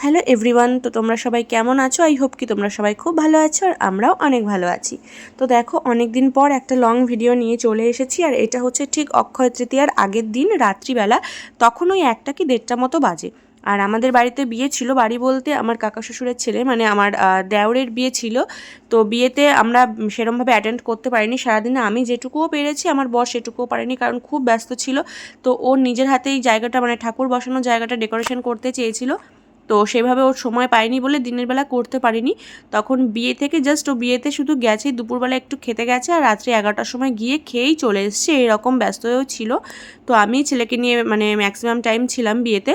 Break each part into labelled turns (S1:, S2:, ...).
S1: Hello everyone, তো তোমরা সবাই কেমন আছো? আই হোপ কি তোমরা সবাই খুব ভালো আছো আর আমরাও অনেক ভালো আছি। তো দেখো, অনেক দিন পর একটা লং ভিডিও নিয়ে চলে এসেছি। আর এটা হচ্ছে ঠিক অক্ষয় তৃতীয়ার আগের দিন রাত্রিবেলা, তখন ওই 1টা কি 1:30 মতো বাজে। আর আমাদের বাড়িতে বিয়ে ছিল, বাড়ি বলতে আমার কাকা শ্বশুরের ছেলে মানে আমার দেওরের বিয়ে ছিল। তো বিয়েতে আমরা সেরমভাবে অ্যাটেন্ড করতে পারিনি। সারাদিনে আমি যেটুকুও পেরেছি, আমার বর সেটুকুও পারেনি, কারণ খুব ব্যস্ত ছিল। তো ওর নিজের হাতেই জায়গাটা মানে ঠাকুর বসানোর জায়গাটা ডেকোরেশন করতে চেয়েছিল। তো সেভাবে ওর সময় পায়নি বলে দিনের বেলা করতে পারিনি। তখন বিয়ে থেকে জাস্ট ও বিয়েতে শুধু গেছে, দুপুরবেলা একটু খেতে গেছে আর রাত্রি 11টার সময় গিয়ে খেয়েই চলে এসছে। এরকম ব্যস্ত হয়েও ছিল। তো আমি ছেলেকে নিয়ে মানে ম্যাক্সিমাম টাইম ছিলাম বিয়েতে।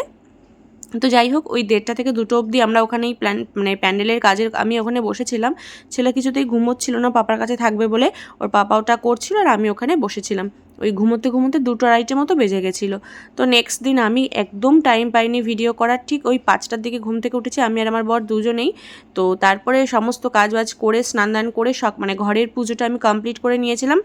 S1: তো যাই হোক, ওই 1:30 থেকে 2টো অবধি আমরা ওখানেই মানে প্যান্ডেলের কাজের আমি ওখানে বসেছিলাম। ছেলে কিছুতেই ঘুমোচ্ছিল না, পাপার কাছে থাকবে বলে। ওর পাপা ওটা করছিল আর আমি ওখানে বসেছিলাম। ওই ঘুমোতে ঘুমোতে 2টো আড়াইটে মতো বেজে গেছিলো। তো নেক্সট দিন আমি একদম টাইম পাইনি ভিডিও করার। ঠিক ওই 5টার দিকে ঘুম থেকে উঠেছি, আমি আর আমার বর দুজনেই। তো তারপরে সমস্ত কাজবাজ করে স্নান দান করে মানে ঘরের পুজোটা আমি কমপ্লিট করে নিয়েছিলাম।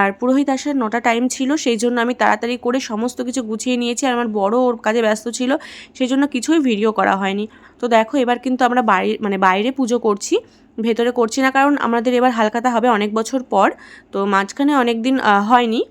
S1: আর পুরোহিত আসার 9টা টাইম ছিল, সেই জন্য আমি তাড়াতাড়ি করে সমস্ত কিছু গুছিয়ে নিয়েছি। আর আমার বড় ওর কাজে ব্যস্ত ছিল, সেই জন্য কিছুই ভিডিও করা হয়নি। তো দেখো, এবার কিন্তু আমরা বাইরে পুজো করছি, ভেতরে করছি না, কারণ আমাদের এবার হালখাতা হবে অনেক বছর পর। তো মাঝখানে অনেক দিন হয়নি।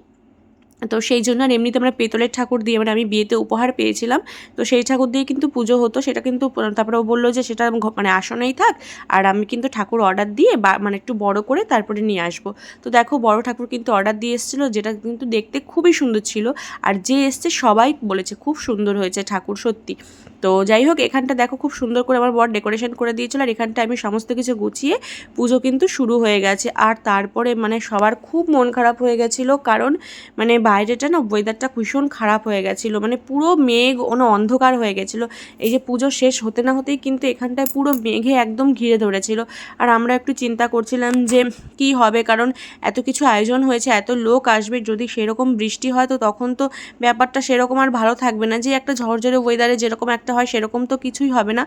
S1: তো সেই জন্য আর এমনিতে আমরা পেতলের ঠাকুর দিয়ে মানে আমি বিয়েতে উপহার পেয়েছিলাম, তো সেই ঠাকুর দিয়ে কিন্তু পুজো হতো। সেটা কিন্তু তারপরে ও বললো যে সেটা মানে আসনেই থাক, আর আমি কিন্তু ঠাকুর অর্ডার দিয়ে মানে একটু বড় করে তারপরে নিয়ে আসবো। তো দেখো, বড় ঠাকুর কিন্তু অর্ডার দিয়ে এসেছিলো, যেটা কিন্তু দেখতে খুবই সুন্দর ছিল। আর যে এসছে সবাই বলেছে খুব সুন্দর হয়েছে ঠাকুর, সত্যি। তো যাই হোক, এখানটা দেখো খুব সুন্দর করে আমার বর ডেকোরেশন করে দিয়েছিল। আর এখানটা আমি সমস্ত কিছু গুছিয়ে পুজো কিন্তু শুরু হয়ে গেছে। আর তারপরে মানে সবার খুব মন খারাপ হয়ে গেছিলো, কারণ মানে বাইরেটা না ওয়েদারটা ভীষণ খারাপ হয়ে গেছিলো, মানে পুরো মেঘ অন্ধকার হয়ে গেছিলো। এই যে পুজো শেষ হতে না হতেই কিন্তু এখানটায় পুরো মেঘে একদম ঘিরে ধরেছিল। আর আমরা একটু চিন্তা করছিলাম যে কি হবে, কারণ এত কিছু আয়োজন হয়েছে, এত লোক আসবে, যদি সেরকম বৃষ্টি হয় তো তখন তো ব্যাপারটা সেরকম আর ভালো থাকবে না। যে একটা ঝরঝরে ওয়েদারে যেরকম একটা হয় সেরকম তো কিছুই হবে না।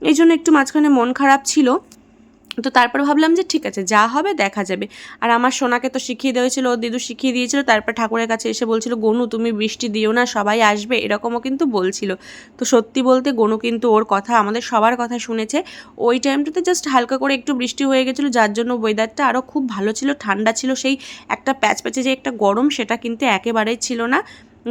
S1: এই জন্য একটু মাঝখানে মন খারাপ ছিল। তো তারপর ভাবলাম যে ঠিক আছে, যা হবে দেখা যাবে। আর আমার সোনাকে তো শিখিয়ে দেওয়া ছিল, ও দিদু শিখিয়ে দিয়েছিল। তারপর ঠাকুরের কাছে এসে বলছিল, গনু তুমি বৃষ্টি দিও না, সবাই আসবে, এরকমও কিন্তু বলছিল। তো সত্যি বলতে গনু কিন্তু ওর কথা, আমাদের সবার কথা শুনেছে। ওই টাইমটাতে জাস্ট হালকা করে একটু বৃষ্টি হয়ে গেছিলো, যার জন্য ওয়েদারটা আরও খুব ভালো ছিল, ঠান্ডা ছিল। সেই একটা প্যাচপ্যাচে যে একটা গরম, সেটা কিন্তু একেবারেই ছিল না।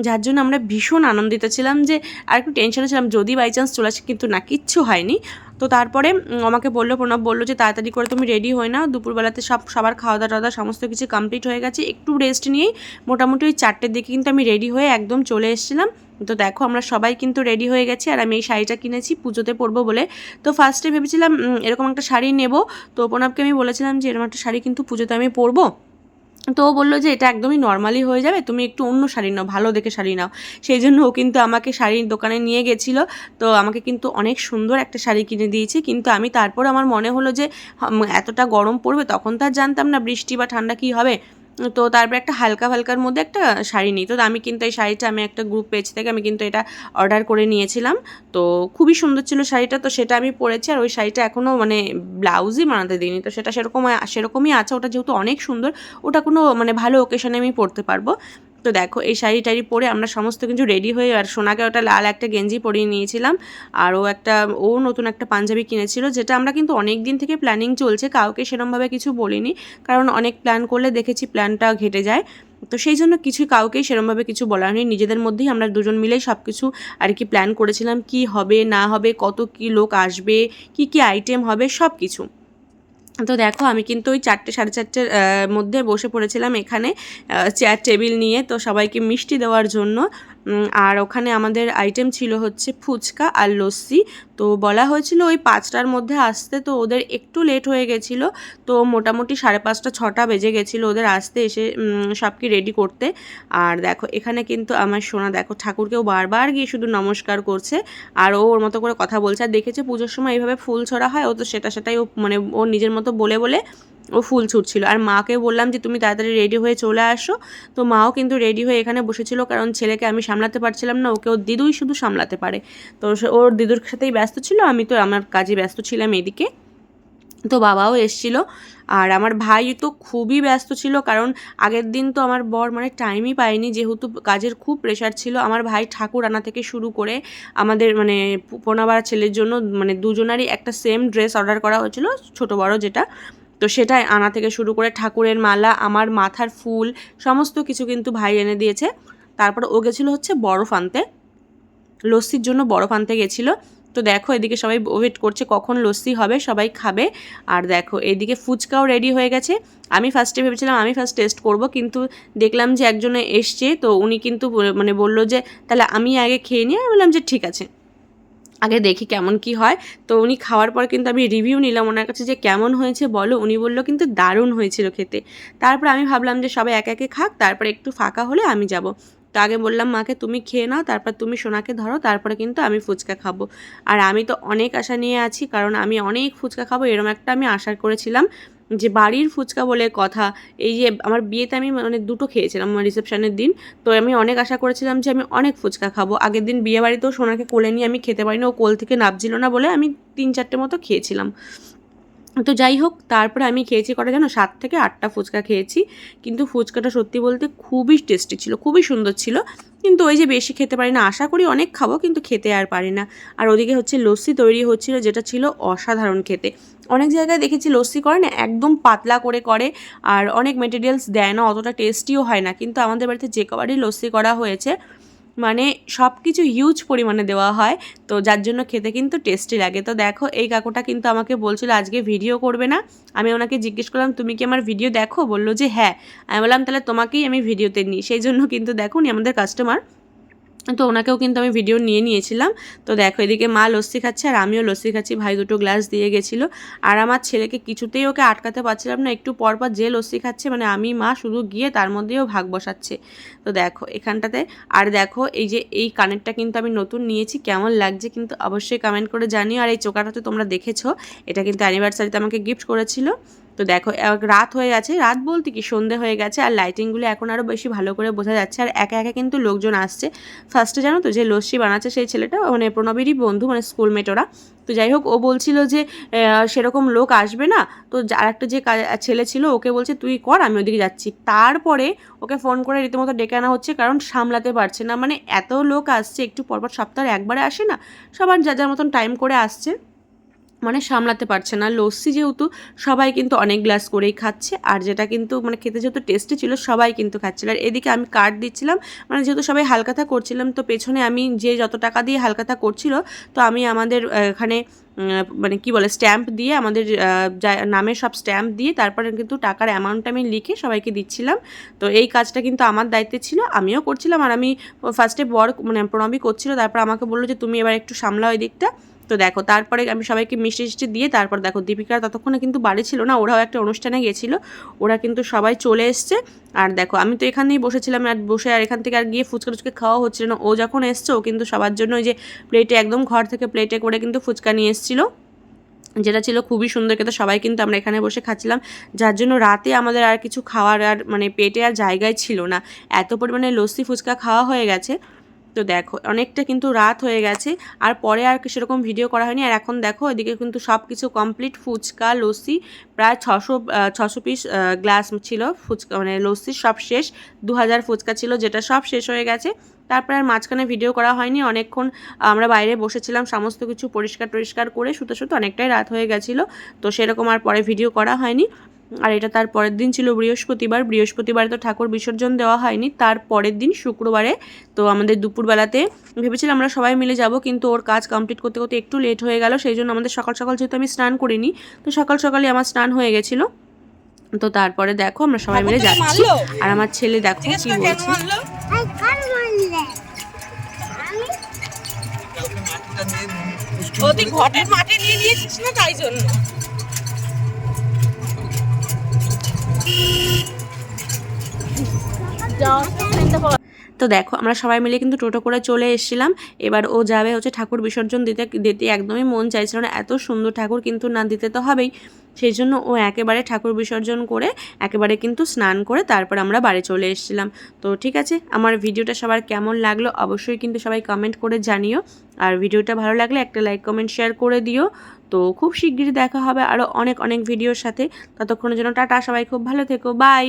S1: যার জন্য আমরা ভীষণ আনন্দিত ছিলাম, যে আর একটু টেনশনে ছিলাম যদি বাই চান্স চলে আসে, কিন্তু না, কিচ্ছু হয়নি। তো তারপরে আমাকে প্রণব বললো যে তাড়াতাড়ি করে তুমি রেডি হয়ে নাও, দুপুরবেলাতে সবার খাওয়া দাওয়া সমস্ত কিছু কমপ্লিট হয়ে গেছে, একটু রেস্ট নিয়েই মোটামুটি ওই 4টের দিকে কিন্তু আমি রেডি হয়ে একদম চলে এসেছিলাম। তো দেখো, আমরা সবাই কিন্তু রেডি হয়ে গেছি। আর আমি এই শাড়িটা কিনেছি পুজোতে পরবো বলে। তো ফার্স্টে ভেবেছিলাম এরকম একটা শাড়ি নেব। তো প্রণবকে আমি বলেছিলাম যে এরকম একটা শাড়ি কিন্তু পুজোতে আমি পরবো। তো ও বললো যে এটা একদমই নর্মালি হয়ে যাবে, তুমি একটু অন্য শাড়ি নাও, ভালো দেখে শাড়ি নাও। সেই জন্য ও কিন্তু আমাকে শাড়ির দোকানে নিয়ে গেছিলো। তো আমাকে কিন্তু অনেক সুন্দর একটা শাড়ি কিনে দিয়েছে। কিন্তু আমি তারপর আমার মনে হলো যে এতটা গরম পড়বে, তখন তো আর জানতাম না বৃষ্টি বা ঠান্ডা কী হবে। তো তারপর একটা হালকা হালকার মধ্যে একটা শাড়ি নিই। তো আমি কিন্তু এই শাড়িটা আমি একটা গ্রুপ পেজ থেকে আমি কিন্তু এটা অর্ডার করে নিয়েছিলাম। তো খুবই সুন্দর ছিল শাড়িটা, তো সেটা আমি পরেছি। আর ওই শাড়িটা এখনও মানে ব্লাউজই বানাতে দিইনি, তো সেটা সেরকমই আছে। ওটা যেহেতু অনেক সুন্দর, ওটা কোনো মানে ভালো ওকেশনে আমি পরতে পারবো। তো দেখো, এই শাড়ি টাড়ি পরে আমরা সমস্ত কিছু রেডি হয়ে, আর সোনাকে ওটা লাল একটা গেঞ্জি পরিয়ে নিয়েছিলাম। আর ও নতুন একটা পাঞ্জাবি কিনেছিল, যেটা আমরা কিন্তু অনেক দিন থেকে প্ল্যানিং চলছে, কাউকে সেরমভাবে কিছু বলিনি, কারণ অনেক প্ল্যান করলে দেখেছি প্ল্যানটা ঘেটে যায়। তো সেই জন্য কাউকেই সেরমভাবে কিছু বলা হয়নি, নিজেদের মধ্যেই আমরা দুজন মিলেই সব কিছু আর কি প্ল্যান করেছিলাম, কি হবে না হবে, কত কি লোক আসবে, কি কি আইটেম হবে, সব কিছু। তো দেখো, আমি কিন্তু ওই 4টে 4:30-এর মধ্যে বসে পড়েছিলাম এখানে চেয়ার টেবিল নিয়ে, তো সবাইকে মিষ্টি দেওয়ার জন্য। আর ওখানে আমাদের আইটেম ছিল হচ্ছে ফুচকা আর লস্যি। তো বলা হয়েছিল ওই 5টার মধ্যে আসতে, তো ওদের একটু লেট হয়ে গেছিলো। তো মোটামুটি 5:30 6টা বেজে গেছিলো ওদের আসতে, এসে সব কি রেডি করতে। আর দেখো, এখানে কিন্তু আমার সোনা দেখো ঠাকুরকেও বারবার গিয়ে শুধু নমস্কার করছে, আর ও ওর মতো করে কথা বলছে। আর দেখেছে পুজোর সময় এইভাবে ফুল ছড়া হয়, ও তো সেটাই ও মানে ওর নিজের মতো বলে বলে ও ফুল ছুটছিল। আর মাকে বললাম যে তুমি তাড়াতাড়ি রেডি হয়ে চলে আসো। তো মাও কিন্তু রেডি হয়ে এখানে বসেছিল, কারণ ছেলেকে আমি সামলাতে পারছিলাম না, ওকে ওর দিদুই শুধু সামলাতে পারে। তো ওর দিদুর সাথেই ব্যস্ত ছিল, আমি তো আমার কাজে ব্যস্ত ছিলাম এদিকে। তো বাবাও এসেছিলো। আর আমার ভাই তো খুবই ব্যস্ত ছিল, কারণ আগের দিন তো আমার বর মানে টাইমই পায়নি, যেহেতু কাজের খুব প্রেশার ছিল। আমার ভাই ঠাকুর আনা থেকে শুরু করে আমাদের মানে পোনাবার ছেলের জন্য মানে দুজনারই একটা সেম ড্রেস অর্ডার করা হয়েছিল, ছোট বড় যেটা, তো সেটাই আনা থেকে শুরু করে ঠাকুরের মালা, আমার মাথার ফুল, সমস্ত কিছু কিন্তু ভাই এনে দিয়েছে। তারপর ও গেছিলো হচ্ছে বরফ আনতে, লস্যির জন্য বরফ আনতে গেছিলো। তো দেখো এদিকে সবাই ওয়েট করছে কখন লস্যি হবে, সবাই খাবে। আর দেখো এদিকে ফুচকাও রেডি হয়ে গেছে। আমি ফার্স্টে ভেবেছিলাম আমি ফার্স্ট টেস্ট করব, কিন্তু দেখলাম যে একজনে এসছে, তো উনি কিন্তু মানে বললো যে তাহলে আমি আগে খেয়ে নিই। আমি বললাম যে ঠিক আছে, আগে দেখি কেমন কি হয়। তো উনি খাওয়ার পর কিন্তু আমি রিভিউ নিলাম ওনার কাছে যে কেমন হয়েছে বলো। উনি বললো কিন্তু দারুণ হয়েছিল খেতে। তারপর আমি ভাবলাম যে সবাই একে একে খাক, তারপর একটু ফাঁকা হলে আমি যাব। তো আগে বললাম মাকে তুমি খেয়ে নাও, তারপর তুমি সোনাকে ধরো, তারপরে কিন্তু আমি ফুচকা খাবো। আর আমি তো অনেক আশা নিয়ে আছি, কারণ আমি অনেক ফুচকা খাবো এরকম একটা আমি আশা করেছিলাম, যে বাড়ির ফুচকা বলে কথা। এই যে আমার বিয়েতে আমি মানে দুটো খেয়েছিলাম আমার রিসেপশনের দিন, তো আমি অনেক আশা করেছিলাম যে আমি অনেক ফুচকা খাবো। আগের দিন বিয়ে বাড়িতেও সোনাকে কোলে নিয়ে আমি খেতে পারিনি, ও কোল থেকে নামছিল না বলে আমি 3-4টে মতো খেয়েছিলাম। তো যাই হোক, তারপরে আমি খেয়েছি কটা জানো, 7 থেকে 8টা ফুচকা খেয়েছি। কিন্তু ফুচকাটা সত্যি বলতে খুবই টেস্টি ছিল, খুবই সুন্দর ছিল। কিন্তু ওই যে বেশি খেতে পারি না, আশা করি অনেক খাবো কিন্তু খেতে আর পারি না। আর ওদিকে হচ্ছে লস্যি তৈরি হচ্ছিল, যেটা ছিল অসাধারণ খেতে। অনেক জায়গায় দেখেছি লস্যি করে না একদম পাতলা করে করে, আর অনেক মেটেরিয়ালস দেয় না, অতটা টেস্টিও হয় না। কিন্তু আমাদের বাড়িতে যে কবারই লস্যি করা হয়েছে মানে সব কিছু হিউজ পরিমাণে দেওয়া হয়, তো যার জন্য খেতে কিন্তু টেস্টি লাগে। তো দেখো এই কাকুটা কিন্তু আমাকে বলছিল আজকে ভিডিও করবে না। আমি ওনাকে জিজ্ঞেস করলাম তুমি কি আমার ভিডিও দেখো, বললো যে হ্যাঁ। আমি বললাম তাহলে তোমাকেই আমি ভিডিওতে নিই, সেই জন্য কিন্তু দেখো উনি আমাদের কাস্টমার, তো ওনাকেও কিন্তু আমি ভিডিও নিয়ে নিয়েছিলাম। তো দেখো এদিকে মা লস্যি খাচ্ছে আর আমিও লস্যি খাচ্ছি, ভাই দুটো গ্লাস দিয়ে গেছিলো। আর আমার ছেলেকে কিছুতেই ওকে আটকাতে পারছিলাম না, একটু পরপর যে লস্যি খাচ্ছে মানে আমি মা শুধু গিয়ে তার মধ্যেও ভাগ বসাচ্ছে। তো দেখো এখানটাতে, আর দেখো এই যে এই কানেরটা কিন্তু আমি নতুন নিয়েছি, কেমন লাগছে কিন্তু অবশ্যই কমেন্ট করে জানিও। আর এই চোকাটা তো তোমরা দেখেছো, এটা কিন্তু অ্যানিভার্সারিতে আমাকে গিফট করেছিল। তো দেখো রাত হয়ে গেছে, রাত বলতে কি সন্ধে হয়ে গেছে, আর লাইটিংগুলো এখন আরও বেশি ভালো করে বোঝা যাচ্ছে। আর একা একা কিন্তু লোকজন আসছে। ফার্স্টে জানো তো যে লস্যি বানাচ্ছে সেই ছেলেটা মানে প্রণবেরই বন্ধু, মানে স্কুলমেট ওরা। তো যাই হোক ও বলছিল যে সেরকম লোক আসবে না, তো আর একটা যে ছেলে ছিল ওকে বলছে তুই কর আমি ওদিকে যাচ্ছি। তারপরে ওকে ফোন করে রীতিমতো ডেকে আনা হচ্ছে, কারণ সামলাতে পারছে না, মানে এত লোক আসছে একটু পরপর, সপ্তাহে একবারে আসে না, সবার যার যার মতন টাইম করে আসছে, মানে সামলাতে পারছে না। লস্যি যেহেতু সবাই কিন্তু অনেক গ্লাস করেই খাচ্ছে, আর যেটা কিন্তু মানে খেতে যেহেতু টেস্টি ছিল সবাই কিন্তু খাচ্ছিল। আর এদিকে আমি কার্ড দিচ্ছিলাম, মানে যেহেতু সবাই হালকাথা করছিলাম, তো পেছনে আমি যে যত টাকা দিয়ে হালকাথা করছিল, তো আমি আমাদের এখানে মানে কি বলে স্ট্যাম্প দিয়ে, আমাদের নামের সব স্ট্যাম্প দিয়ে তারপরে কিন্তু টাকার অ্যামাউন্টটা আমি লিখে সবাইকে দিচ্ছিলাম। তো এই কাজটা কিন্তু আমার দায়িত্বে ছিল, আমিও করছিলাম। আর আমি ফার্স্টে বর মানে প্রণবী করছিল, তারপর আমাকে বললো যে তুমি এবার একটু সামলাও এই দিকটা। তো দেখো তারপরে আমি সবাইকে মিষ্টি টিষ্টি দিয়ে তারপর দেখো দীপিকা ততক্ষণে কিন্তু বাড়ি ছিল না, ওরাও একটা অনুষ্ঠানে গিয়েছিলো, ওরা কিন্তু সবাই চলে এসছে। আর দেখো আমি তো এখানেই বসেছিলাম, আর বসে আর এখান থেকে আর গিয়ে ফুচকা টুচকা খাওয়া হচ্ছিল না। ও যখন এসছে ও কিন্তু সবার জন্য ওই যে প্লেটে একদম ঘর থেকে প্লেটে করে কিন্তু ফুচকা নিয়ে এসেছিলো, যেটা ছিল খুবই সুন্দর খেতে। সবাই কিন্তু আমরা এখানে বসে খাচ্ছিলাম, যার জন্য রাতে আমাদের আর কিছু খাওয়ার আর মানে পেটে আর জায়গায় ছিল না, এত পরিমাণে লস্যি ফুচকা খাওয়া হয়ে গেছে। তো দেখো অনেকটা কিন্তু রাত হয়ে গেছে, আর পরে আর সেরকম ভিডিও করা হয়নি। আর এখন দেখো এদিকে কিন্তু সব কিছু কমপ্লিট, ফুচকা লস্যি প্রায় 600 পিস গ্লাস ছিল ফুচকা, মানে লস্যি সব শেষ। 2000 ফুচকা ছিল, যেটা সব শেষ হয়ে গেছে। তারপরে আর মাঝখানে ভিডিও করা হয়নি, অনেকক্ষণ আমরা বাইরে বসেছিলাম সমস্ত কিছু পরিষ্কার করে শুতে শুতে অনেকটাই রাত হয়ে গেছিলো, তো সেরকম আর পরে ভিডিও করা হয়নি। আর এটা তার পরের দিন ছিল বৃহস্পতিবারে তো ঠাকুর বিসর্জন দেওয়া হয়নি, তার পরের দিন শুক্রবারে। তো আমাদের দুপুরবেলাতে ভেবেছিলাম আমরা সবাই মিলে যাব, কিন্তু ওর কাজ কমপ্লিট করতে করতে একটু লেট হয়ে গেল, সেই জন্য আমাদের সকাল সকাল যেহেতু আমি স্নান করিনি, তো সকাল সকালই আমার স্নান হয়ে গেছিলো। তো তারপরে দেখো আমরা সবাই মিলে যাচ্ছি, আর আমার ছেলে দেখো কি বলছে। ঘটের মাঠে নিয়ে নিয়েছিস না, তাই জন্য। তো দেখো আমরা সবাই মিলে কিন্তু টোটো করে চলে এসেছিলাম। এবার ও যাবে হচ্ছে ঠাকুর বিসর্জন দিতে একদমই মন চাইছিল না, এত সুন্দর ঠাকুর কিন্তু না দিতে তো হবেই। সেই জন্য ও একেবারে ঠাকুর বিসর্জন করে একেবারে কিন্তু স্নান করে তারপর আমরা বাড়ি চলে এসেছিলাম। তো ঠিক আছে, আমার ভিডিওটা সবার কেমন লাগলো অবশ্যই কিন্তু সবাই কমেন্ট করে জানিও। আর ভিডিওটা ভালো লাগলে একটা লাইক কমেন্ট শেয়ার করে দিও। তো খুব শিগগিরই দেখা হবে আরও অনেক অনেক ভিডিওর সাথে। ততক্ষণের জন্য টাটা, সবাই খুব ভালো থেকো, বাই।